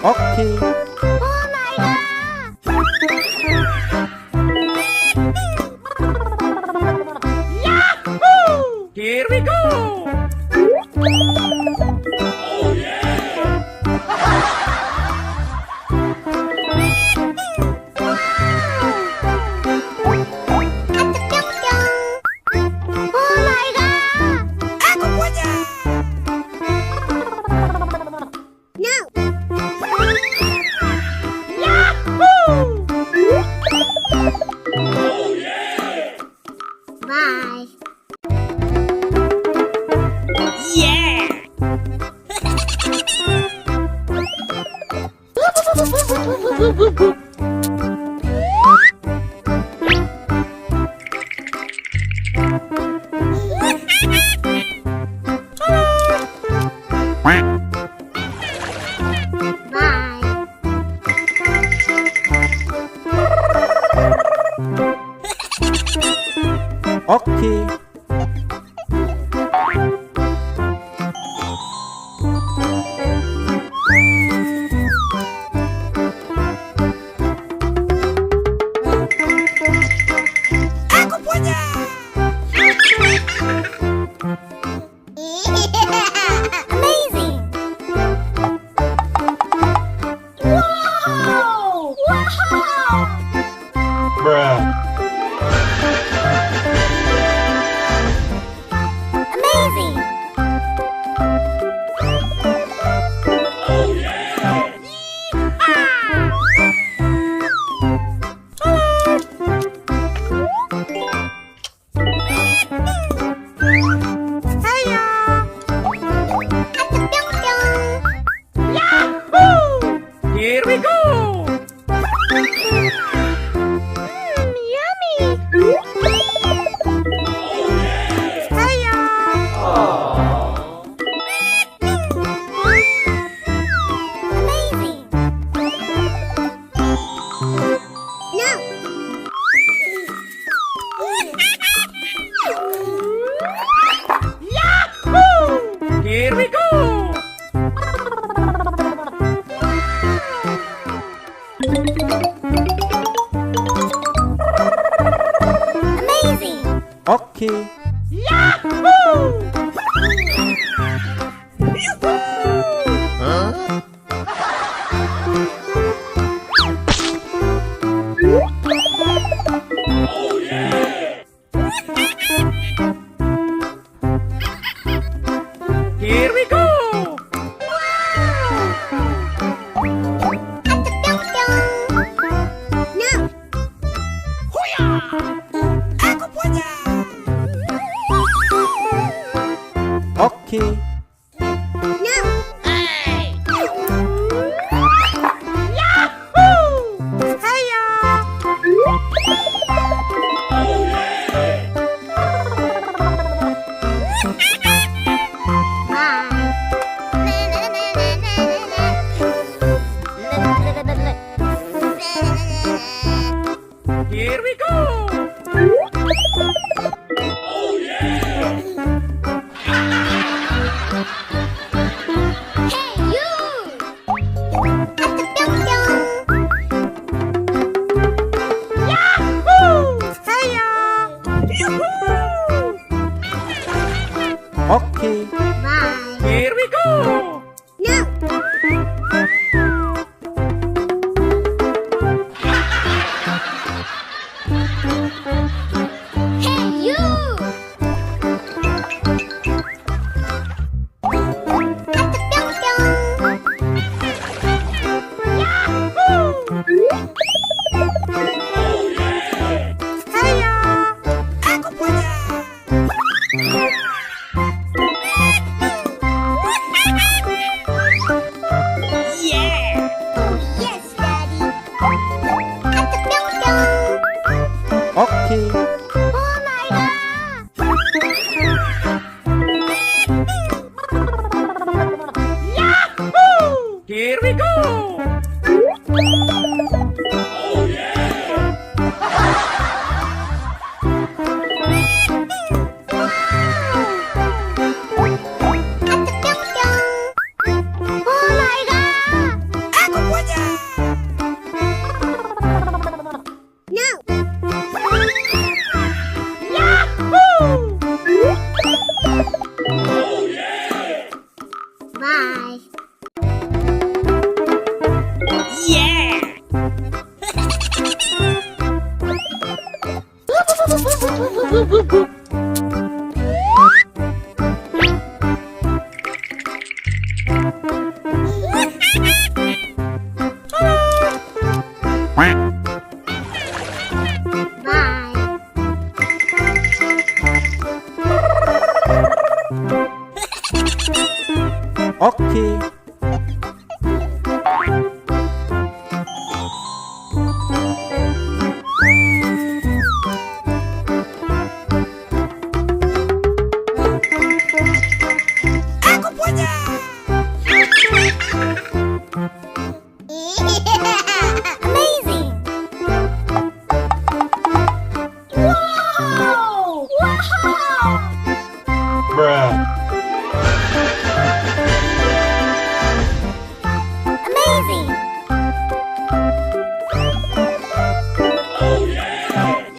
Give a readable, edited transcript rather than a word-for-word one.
Oke. Oh my god! Yahoo! Here we go! Oh yeah! Oh my god! Aku punya! No! Oh yeah! Bye. Yeah! Oke. Aku punya. Amazing. Wow! Wow! Bruh. Amazing. Oh yeah. Hiya. Yahoo! Here we go. Yummy. Hiya. Amazing. No. Yahoo! Here we go. Amazing. Oke. Yahoo! Oh yeah! Here we go! No! Huya! Aku punya! Oke. No! Hey! Yahoo! Hiya! Oh yeah! Here we go! Oh yeah! Hey you! Yahoo! Hiya! Oke. Bye. Here we go! No! Hey you! Yahoo! Oh yeah! Hiya! Aku punya! Yeah! Yes, Daddy! Oke. Oh my god! Yahoo! Here we go! Oh yeah! Oh my god! Aku Bruh.